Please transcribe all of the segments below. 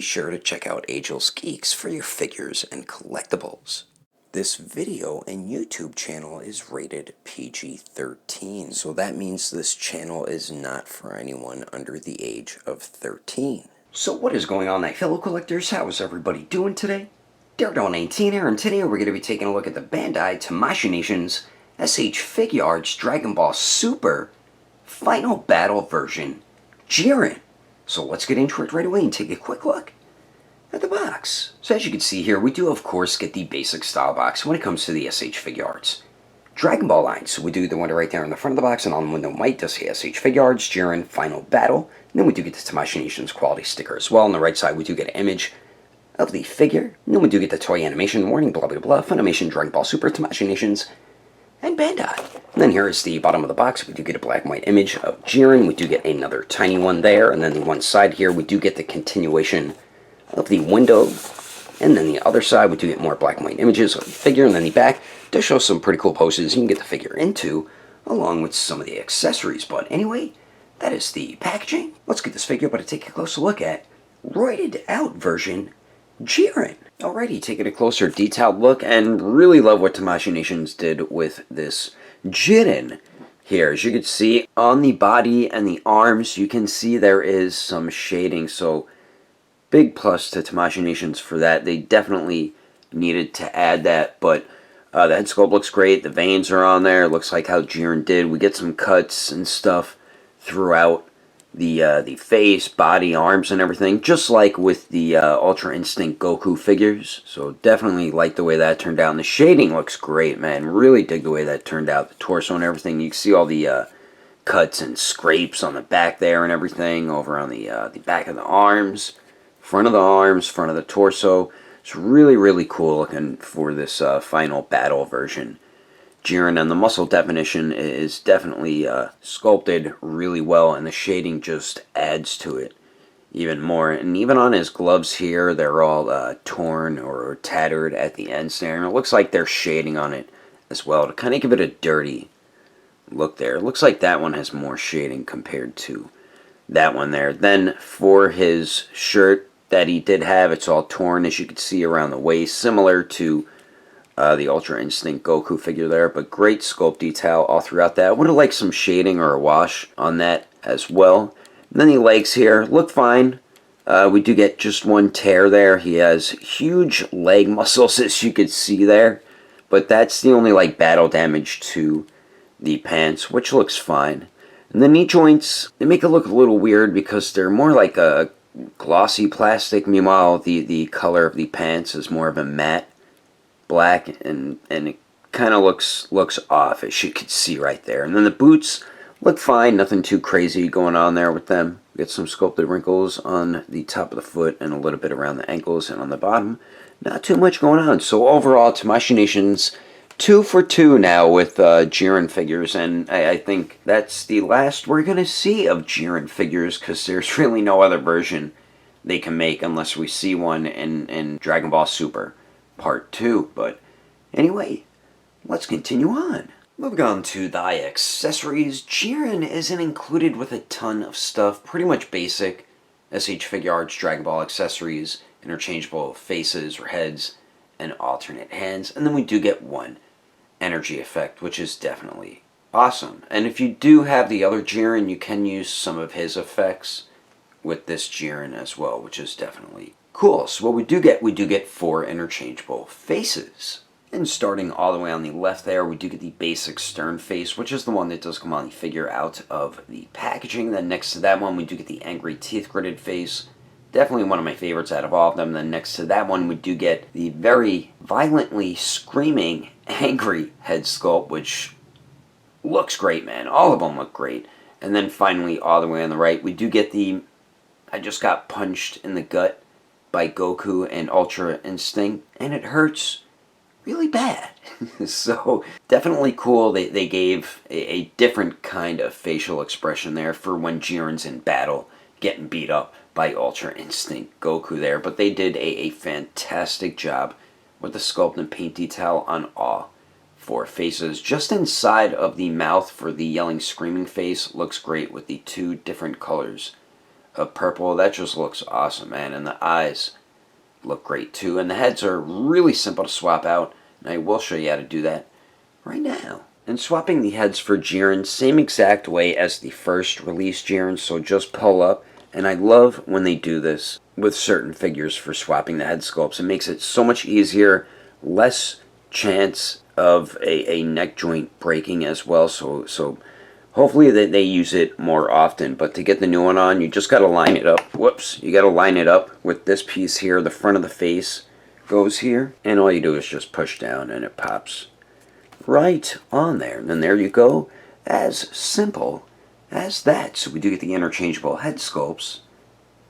sure to check out Agelessgeeks for your figures and collectibles. This video and YouTube channel is rated PG-13, so that means this channel is not for anyone under the age of 13. So what is going on, my fellow collectors? How is everybody doing today? Daredevil19 here, and today we're going to be taking a look at the Bandai Tamashii Nation's SH Figuarts Dragon Ball Super Final Battle version Jiren. So let's get into it right away and take a quick look at the box. So as you can see here, we do of course get the basic style box when it comes to the SH Figuarts Dragon Ball line. So we do the one right there in the front of the box, and on the window might does say SH Figuarts Jiren Final Battle. And then we do get the Tamashii Nation's quality sticker as well. On the right side we do get an image of the figure. And then we do get the toy animation warning, blah blah blah, Funimation Dragon Ball Super Tamashii Nations and Bandai. And then here is the bottom of the box. We do get a black and white image of Jiren. We do get another tiny one there, and then the one side here we do get the continuation of the window, and then the other side we do get more black and white images of the figure, and then the back does show some pretty cool poses you can get the figure into, along with some of the accessories. But anyway, that is the packaging. Let's get this figure, but to take a closer look at roided out version Jiren. Alrighty, taking a closer detailed look, and really love what Tamashii Nations did with this Jiren here. As you can see on the body and the arms, you can see there is some shading, so big plus to Tamashii Nations for that. They definitely needed to add that, but the head sculpt looks great. The veins are on there. It looks like how Jiren did. We get some cuts and stuff throughout the face, body, arms, and everything, just like with the Ultra Instinct Goku figures. So definitely like the way that turned out. And the shading looks great, man. Really dig the way that turned out. The torso and everything. You can see all the cuts and scrapes on the back there and everything over on the back of the arms. Front of the arms, front of the torso. It's really, really cool looking for this final battle version Jiren, and the muscle definition is definitely sculpted really well, and the shading just adds to it even more. And even on his gloves here, they're all torn or tattered at the ends there, and it looks like there's shading on it as well to kind of give it a dirty look there. It looks like that one has more shading compared to that one there. Then for his shirt that he did have, it's all torn, as you can see, around the waist, similar to the Ultra Instinct Goku figure there, but great sculpt detail all throughout that. I would have liked some shading or a wash on that as well. And then the legs here look fine. We do get just one tear there. He has huge leg muscles, as you can see there, but that's the only like battle damage to the pants, which looks fine. And the knee joints, they make it look a little weird because they're more like a glossy plastic. Meanwhile, the color of the pants is more of a matte black, and it kind of looks off, as you can see right there. And then the boots look fine, nothing too crazy going on there with them. We get some sculpted wrinkles on the top of the foot and a little bit around the ankles and on the bottom. Not too much going on. So overall, Tamashii Nation's 2 for 2 now with Jiren figures, and I think that's the last we're going to see of Jiren figures, because there's really no other version they can make unless we see one in Dragon Ball Super Part 2. But anyway, let's continue on. Moving on to the accessories, Jiren isn't included with a ton of stuff, pretty much basic SH Figuarts Dragon Ball accessories, interchangeable faces or heads, and alternate hands, and then we do get one energy effect, which is definitely awesome. And if you do have the other Jiren, you can use some of his effects with this Jiren as well, which is definitely cool. So what we do get 4 interchangeable faces. And starting all the way on the left there, we do get the basic stern face, which is the one that does come on the figure out of the packaging. Then next to that one, we do get the angry teeth gritted face. Definitely one of my favorites out of all of them. Then next to that one, we do get the very violently screaming angry head sculpt, which looks great, man. All of them look great. And then finally, all the way on the right, we do get the I just got punched in the gut by Goku and Ultra Instinct, and it hurts really bad. So definitely cool. They gave a different kind of facial expression there for when Jiren's in battle, getting beat up by Ultra Instinct Goku there. But they did a fantastic job with the sculpt and paint detail on all 4 faces. Just inside of the mouth for the yelling screaming face looks great with the 2 different colors of purple. That just looks awesome, man. And the eyes look great too. And the heads are really simple to swap out. And I will show you how to do that right now. And swapping the heads for Jiren, same exact way as the first release Jiren. So just pull up. And I love when they do this with certain figures for swapping the head sculpts. It makes it so much easier, less chance of a neck joint breaking as well. So hopefully they use it more often. But to get the new one on, you just got to line it up. Whoops. You got to line it up with this piece here. The front of the face goes here. And all you do is just push down and it pops right on there. And then there you go. As simple as that. So we do get the interchangeable head sculpts.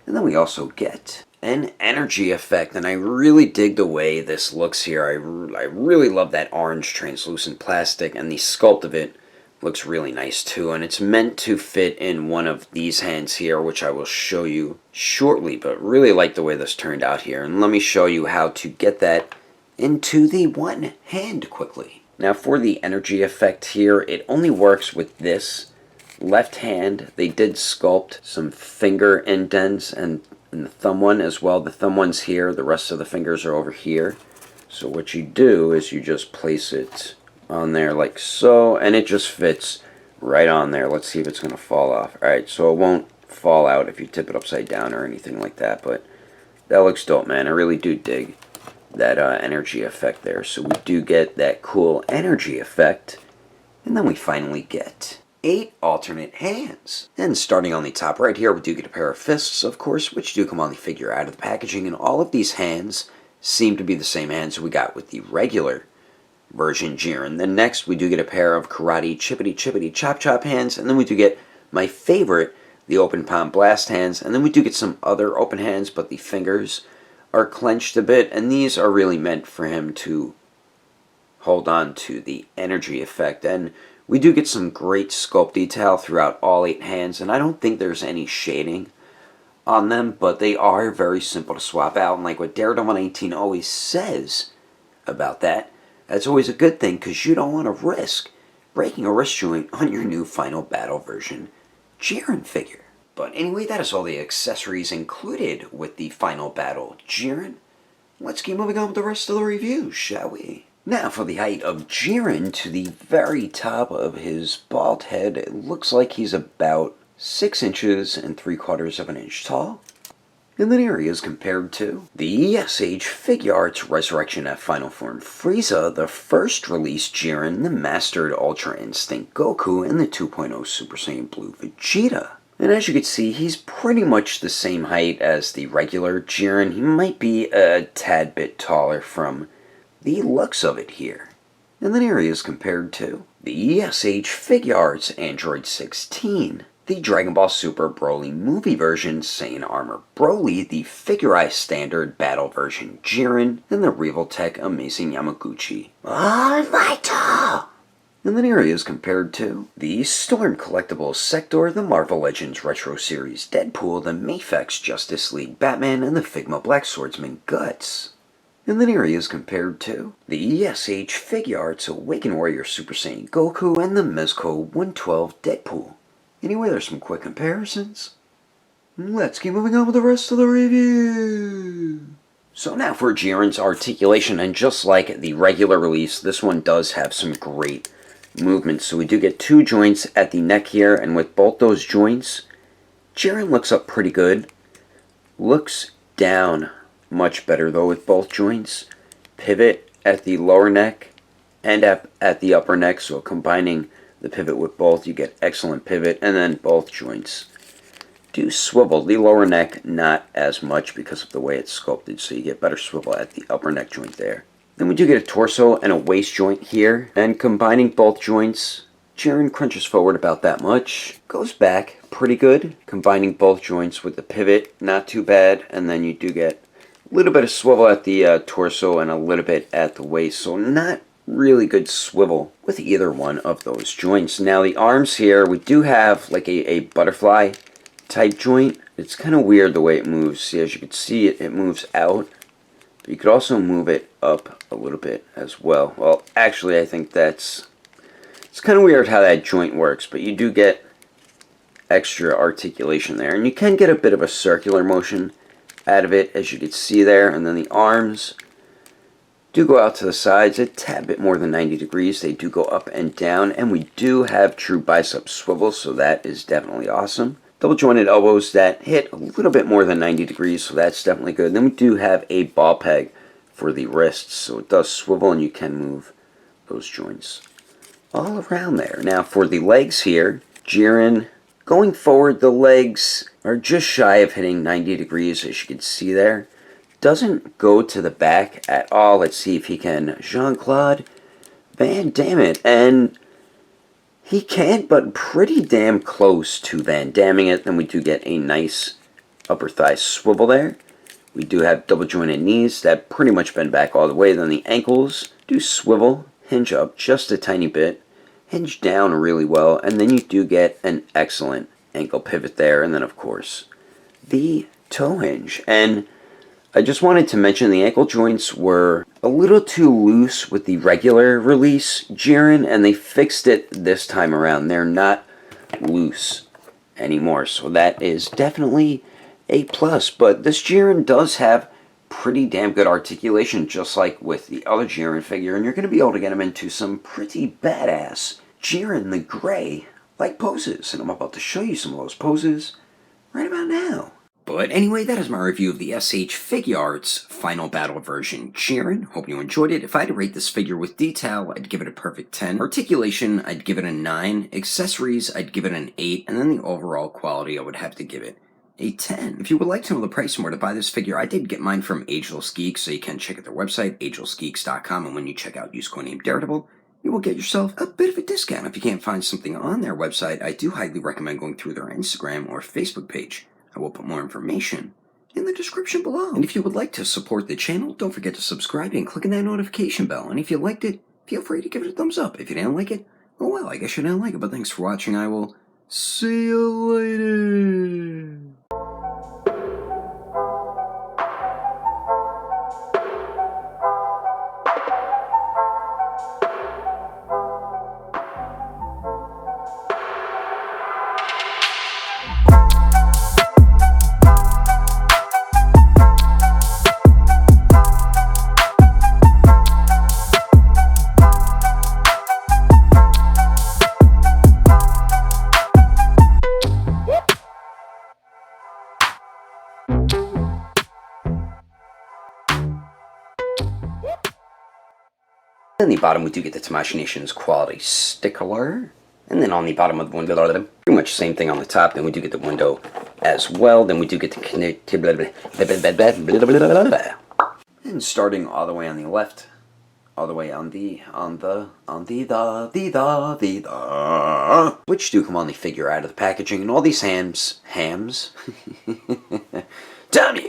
And then we also get an energy effect. And I really dig the way this looks here. I really love that orange translucent plastic. And the sculpt of it looks really nice too. And it's meant to fit in one of these hands here, which I will show you shortly. But really like the way this turned out here. And let me show you how to get that into the one hand quickly. Now for the energy effect here, it only works with this left hand. They did sculpt some finger indents and the thumb one as well. The thumb one's here, the rest of the fingers are over here. So what you do is you just place it on there like so, and it just fits right on there. Let's see if it's going to fall off. Alright, so it won't fall out if you tip it upside down or anything like that, but that looks dope, man. I really do dig that energy effect there. So we do get that cool energy effect, and then we finally get 8 alternate hands. And starting on the top right here, we do get a pair of fists, of course, which do come on the figure out of the packaging, and all of these hands seem to be the same hands we got with the regular version Jiren. Then next, we do get a pair of karate chippity chippity chop chop hands, and then we do get my favorite, the open palm blast hands, and then we do get some other open hands, but the fingers are clenched a bit, and these are really meant for him to hold on to the energy effect. And we do get some great sculpt detail throughout all 8 hands, and I don't think there's any shading on them, but they are very simple to swap out. And like what Daredevil 18 always says about that, that's always a good thing, because you don't want to risk breaking a wrist joint on your new Final Battle version Jiren figure. But anyway, that is all the accessories included with the Final Battle Jiren. Let's keep moving on with the rest of the review, shall we? Now for the height of Jiren, to the very top of his bald head, it looks like he's about 6 inches and 3/4 of an inch tall. And then here he is compared to the SH Figuarts Resurrection F Final Form Frieza, the first release Jiren, the Mastered Ultra Instinct Goku, and the 2.0 Super Saiyan Blue Vegeta. And as you can see, he's pretty much the same height as the regular Jiren. He might be a tad bit taller from the looks of it here. And then here he is compared to the SH Figuarts Android 16, the Dragon Ball Super Broly movie version Saiyan Armor Broly, the Figurized Standard Battle version Jiren, and the Revoltech Amazing Yamaguchi Almighty. And then here he is compared to the Storm Collectibles Sector, the Marvel Legends Retro Series Deadpool, the Mafex Justice League Batman, and the Figma Black Swordsman Guts. And then here he is compared to the SH Figuarts Awakened Warrior Super Saiyan Goku, and the Mezco 112 Deadpool. Anyway, there's some quick comparisons. Let's keep moving on with the rest of the review. So now for Jiren's articulation, and just like the regular release, this one does have some great movements. So we do get 2 joints at the neck here, and with both those joints, Jiren looks up pretty good. Looks down much better though with both joints. Pivot at the lower neck and at the upper neck, so combining the pivot with both, you get excellent pivot, and then both joints do swivel. The lower neck, not as much because of the way it's sculpted, so you get better swivel at the upper neck joint there. Then we do get a torso and a waist joint here, and combining both joints, Jiren crunches forward about that much, goes back pretty good. Combining both joints with the pivot, not too bad, and then you do get a little bit of swivel at the torso and a little bit at the waist, so not really good swivel with either one of those joints. Now the arms here, we do have like a butterfly type joint. It's kind of weird the way it moves. See, as you can see, it moves out. But you could also move it up a little bit as well. Well, actually, I think it's kind of weird how that joint works, but you do get extra articulation there. And you can get a bit of a circular motion out of it, as you can see there. And then the arms do go out to the sides a tad bit more than 90 degrees. They do go up and down, and we do have true bicep swivel, so that is definitely awesome. Double jointed elbows that hit a little bit more than 90 degrees, so that's definitely good. Then we do have a ball peg for the wrists, so it does swivel and you can move those joints all around there. Now for the legs here, Jiren, going forward, the legs are just shy of hitting 90 degrees, as you can see there. Doesn't go to the back at all. Let's see if he can Jean-Claude Van Damme it. And he can't, but pretty damn close to Van Damming it. Then we do get a nice upper thigh swivel there. We do have double jointed knees that pretty much bend back all the way. Then the ankles do swivel, hinge up just a tiny bit, hinge down really well, and then you do get an excellent ankle pivot there. And then of course the toe hinge. And I just wanted to mention the ankle joints were a little too loose with the regular release Jiren, and they fixed it this time around. They're not loose anymore, so that is definitely a plus. But this Jiren does have pretty damn good articulation, just like with the other Jiren figure, and you're going to be able to get him into some pretty badass Jiren the Grey-like poses, and I'm about to show you some of those poses right about now. But anyway, that is my review of the SH Figuarts Final Battle version Jiren. Hope you enjoyed it. If I had to rate this figure with detail, I'd give it a perfect 10. Articulation, I'd give it a 9. Accessories, I'd give it an 8. And then the overall quality, I would have to give it a 10. If you would like to know the price and where to buy this figure, I did get mine from Agelessgeeks, so you can check out their website, agelessgeeks.com, and when you check out, use codename Daredevil, you will get yourself a bit of a discount. If you can't find something on their website, I do highly recommend going through their Instagram or Facebook page. I will put more information in the description below. And if you would like to support the channel, don't forget to subscribe and click on that notification bell. And if you liked it, feel free to give it a thumbs up. If you didn't like it, oh well, I guess you didn't like it. But thanks for watching. I will see you later. On the bottom, we do get the Tamashii Nation's quality sticker. And then on the bottom of the window, pretty much the same thing on the top. Then we do get the window as well. Then we do get the and starting all the way on the left, all the way on the which do come on the figure out of the packaging, and all these hams, Damn you!